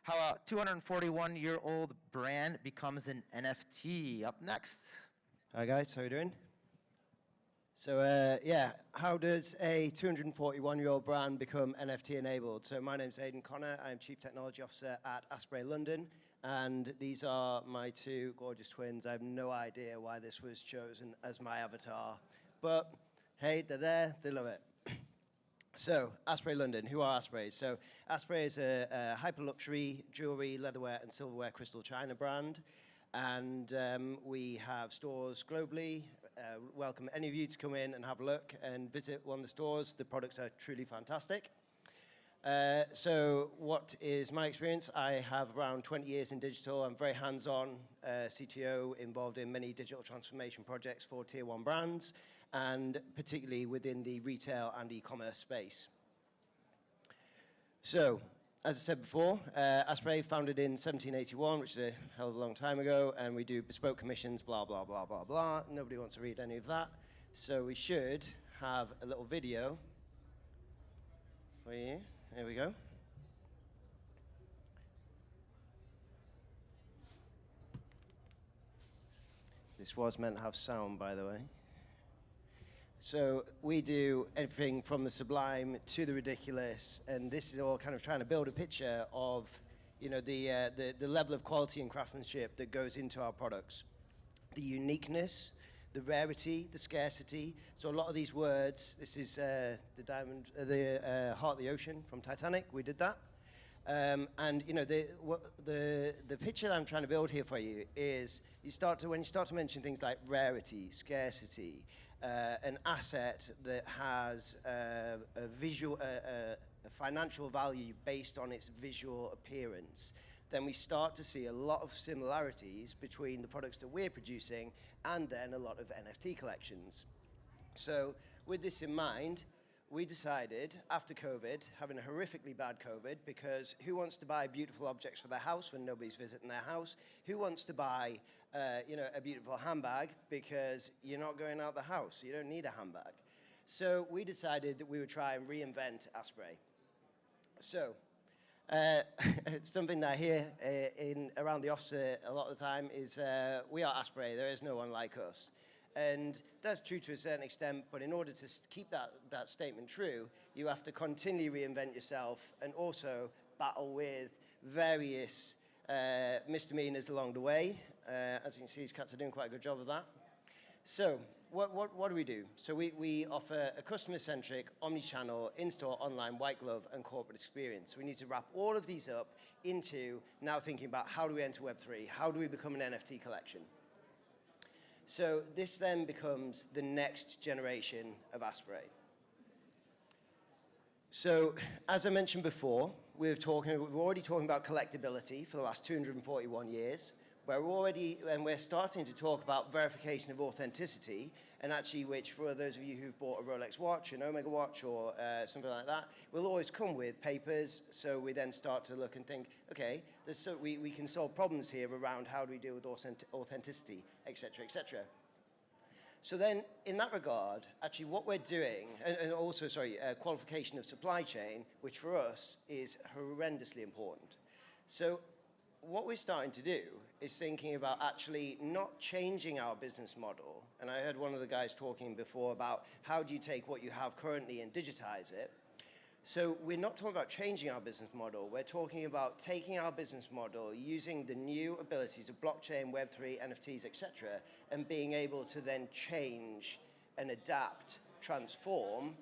how a 241-year-old brand becomes an NFT. Up next. Hi guys, how are you doing? So yeah, how does a 241-year-old brand become NFT enabled? So my name's Aidan Connor, I'm Chief Technology Officer at London, and these are my two gorgeous twins. I have no idea why this was chosen as my avatar, but hey, they're there, they love it. So, London, who are Asprey? So, Asprey is a hyper-luxury jewelry, leatherware, and silverware crystal china brand. And we have stores globally. Welcome any of you to come in and have a look and visit one of the stores. The products are truly fantastic. So what is my experience? I have around 20 years in digital. I'm very hands-on CTO, involved in many digital transformation projects for tier one brands, and particularly within the retail and e-commerce space. So, as I said before, Asprey founded in 1781, which is a hell of a long time ago, and we do bespoke commissions, blah, blah, blah, blah, blah. Nobody wants to read any of that. So we should have a little video for you. Here we go. This was meant to have sound, by the way. So we do everything from the sublime to the ridiculous, and this is all kind of trying to build a picture of, you know, the level of quality and craftsmanship that goes into our products, the uniqueness, the rarity, the scarcity. So a lot of these words, this is the Heart of the Ocean from Titanic, we did that. And you know, the picture that I'm trying to build here for you is when you start to mention things like rarity, scarcity, an asset that has a financial value based on its visual appearance, then we start to see a lot of similarities between the products that we're producing and then a lot of NFT collections. So with this in mind, we decided, after COVID, having a horrifically bad COVID, because who wants to buy beautiful objects for their house when nobody's visiting their house? Who wants to buy, a beautiful handbag because you're not going out the house? You don't need a handbag. So we decided that we would try and reinvent Asprey. So it's something that I hear around the office a lot of the time is, we are Asprey, there is no one like us. And that's true to a certain extent, but in order to keep that statement true, you have to continually reinvent yourself and also battle with various misdemeanors along the way. As you can see, these cats are doing quite a good job of that. So what do we do? So we offer a customer-centric, omni-channel, in-store, online, white glove, and corporate experience. We need to wrap all of these up into now thinking about how do we enter Web3? How do we become an NFT collection? So this then becomes the next generation of Asprey. So as I mentioned before, we're already talking about collectability for the last 241 years. We're starting to talk about verification of authenticity, and actually which, for those of you who've bought a Rolex watch, an Omega watch, or something like that, will always come with papers. So we then start to look and think, okay, we can solve problems here around how do we deal with authenticity, et cetera, et cetera. So then, in that regard, actually what we're doing, and also, qualification of supply chain, which for us is horrendously important. So what we're starting to do is thinking about actually not changing our business model. And I heard one of the guys talking before about how do you take what you have currently and digitize it. So we're not talking about changing our business model. We're talking about taking our business model, using the new abilities of blockchain, Web3, NFTs, etc., and being able to then change and adapt, transform,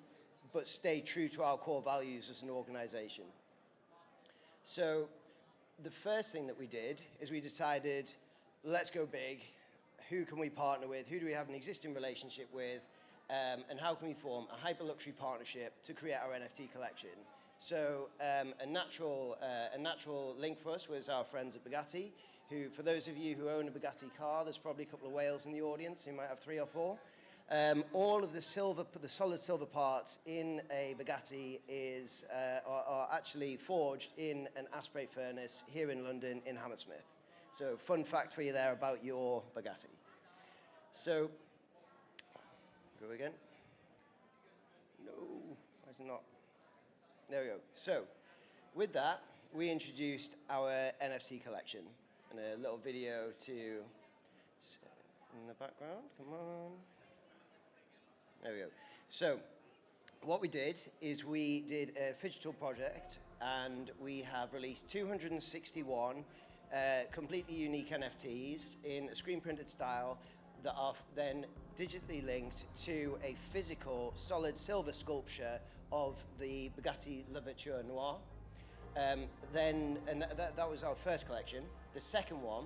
but stay true to our core values as an organization. So the first thing that we did is we decided, let's go big. Who can we partner with? Who do we have an existing relationship with? And how can we form a hyper-luxury partnership to create our NFT collection? So a natural link for us was our friends at Bugatti, who, for those of you who own a Bugatti car, there's probably a couple of whales in the audience, you might have 3 or 4. All of the solid silver parts in a Bugatti are actually forged in an Asprey furnace here in London in Hammersmith. So fun fact for you there about your Bugatti. So, go again. No, why is it not? There we go. So, with that, we introduced our NFT collection and a little video to in the background. Come on. There we go. So what we did is we did a digital project, and we have released 261 completely unique NFTs in a screen printed style that are then digitally linked to a physical solid silver sculpture of the Bugatti La Voiture Noire. That was our first collection. The second one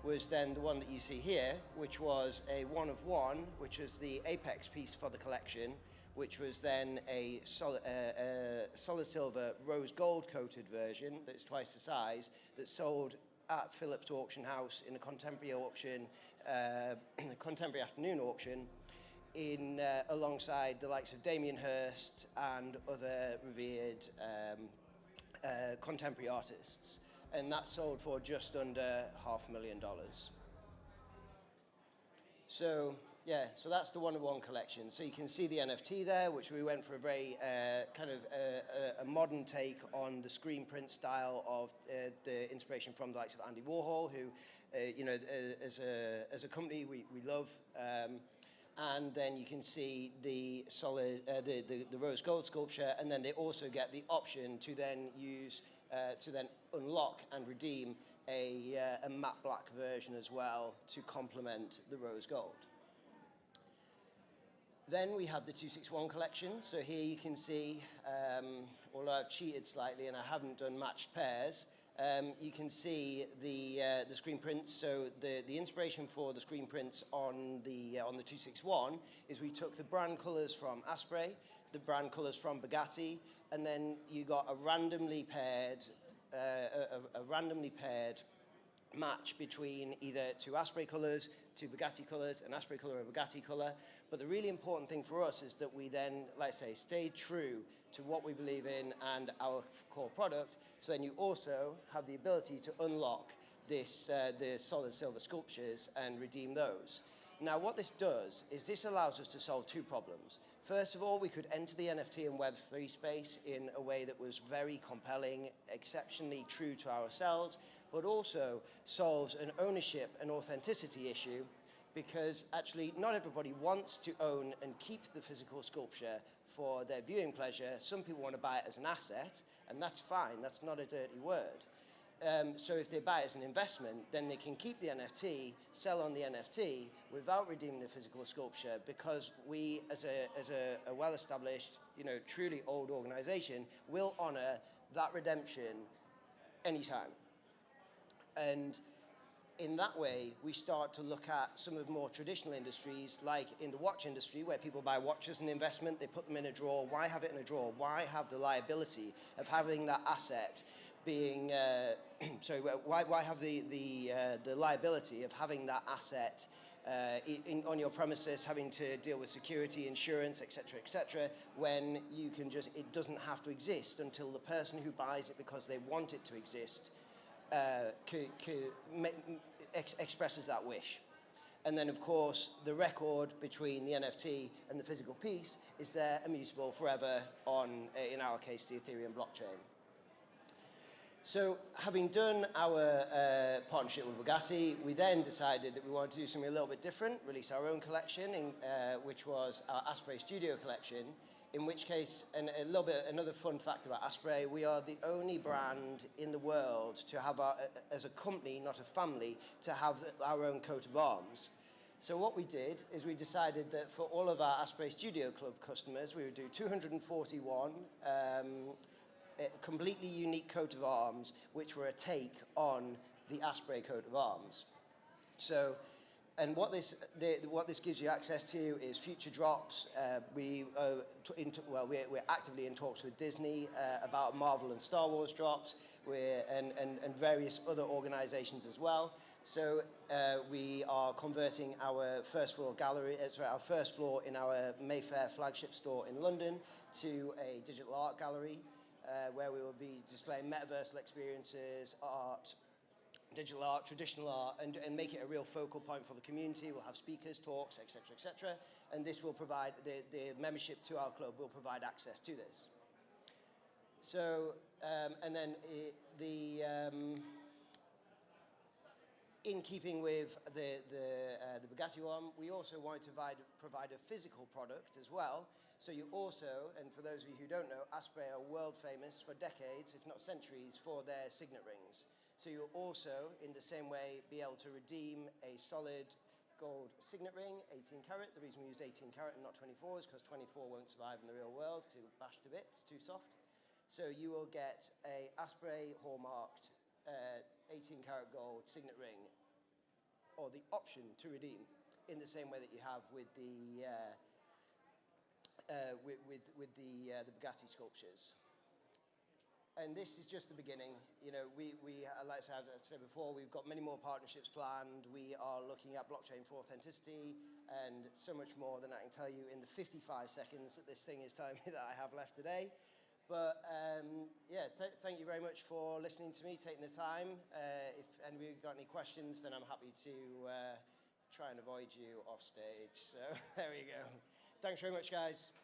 was then the one that you see here, which was a one of one, which was the apex piece for the collection, which was then a solid silver rose gold coated version that's twice the size, that sold at Phillips Auction House in a contemporary auction, contemporary afternoon auction, alongside the likes of Damien Hirst and other revered contemporary artists. And that sold for just under $500,000. So that's the one-of-one collection. So you can see the NFT there, which we went for a very a modern take on the screen print style of the inspiration from the likes of Andy Warhol, who, as a company we love. And then you can see the solid, the rose gold sculpture, and then they also get the option to then use, to then unlock and redeem a matte black version as well to complement the rose gold. Then we have the 261 collection. So here you can see, although I've cheated slightly and I haven't done matched pairs, you can see the screen prints. So the inspiration for the screen prints on the 261 is we took the brand colors from Asprey, the brand colors from Bugatti, and then you got a randomly paired match between either two Asprey colors, two Bugatti colors, an Asprey color, a Bugatti color. But the really important thing for us is that we then, like I say, stayed true to what we believe in and our core product. So then you also have the ability to unlock this, the solid silver sculptures and redeem those. Now, what this does is this allows us to solve two problems. First of all, we could enter the NFT and Web3 space in a way that was very compelling, exceptionally true to ourselves, but also solves an ownership and authenticity issue, because actually not everybody wants to own and keep the physical sculpture for their viewing pleasure. Some people want to buy it as an asset, and that's fine. That's not a dirty word. So if they buy it as an investment, then they can keep the NFT, sell on the NFT without redeeming the physical sculpture, because we, as a well-established, truly old organization, will honor that redemption anytime. And in that way, we start to look at some of the more traditional industries, like in the watch industry, where people buy watches as an investment, they put them in a drawer. Why have it in a drawer? Why have the liability of having that asset being, why have the liability of having that asset on your premises, having to deal with security, insurance, et cetera, when you can just, it doesn't have to exist until the person who buys it because they want it to exist expresses that wish. And then, of course, the record between the NFT and the physical piece is there immutable forever on, in our case, the Ethereum blockchain. So having done our partnership with Bugatti, we then decided that we wanted to do something a little bit different, release our own collection, which was our Asprey Studio collection, in which case, and a little bit, another fun fact about Asprey, we are the only brand in the world to have, as a company, not a family, to have our own coat of arms. So what we did is we decided that for all of our Asprey Studio Club customers, we would do 241 completely unique coat of arms, which were a take on the Asprey coat of arms. So, and what this gives you access to is future drops. We're actively in talks with Disney about Marvel and Star Wars drops, and various other organizations as well. So we are converting our first floor gallery, our first floor in our Mayfair flagship store in London to a digital art gallery, where we will be displaying metaversal experiences, art, digital art, traditional art, and make it a real focal point for the community. We'll have speakers, talks, et cetera, and this will provide, the membership to our club will provide access to this. So, and then in keeping with the Bugatti one, we also wanted to provide a physical product as well. So you also, and for those of you who don't know, Asprey are world famous for decades, if not centuries, for their signet rings. So you'll also, in the same way, be able to redeem a solid gold signet ring, 18 carat. The reason we used 18 carat and not 24 is because 24 won't survive in the real world because it will bash to bits, too soft. So you will get a Asprey hallmarked 18 carat gold signet ring, or the option to redeem, in the same way that you have with the Bugatti sculptures. And this is just the beginning. You know, we like I said before, we've got many more partnerships planned. We are looking at blockchain for authenticity and so much more than I can tell you in the 55 seconds that this thing is telling me that I have left today. But yeah, thank you very much for listening to me, taking the time. If any of you got any questions, then I'm happy to try and avoid you off stage. So there we go. Thanks very much, guys.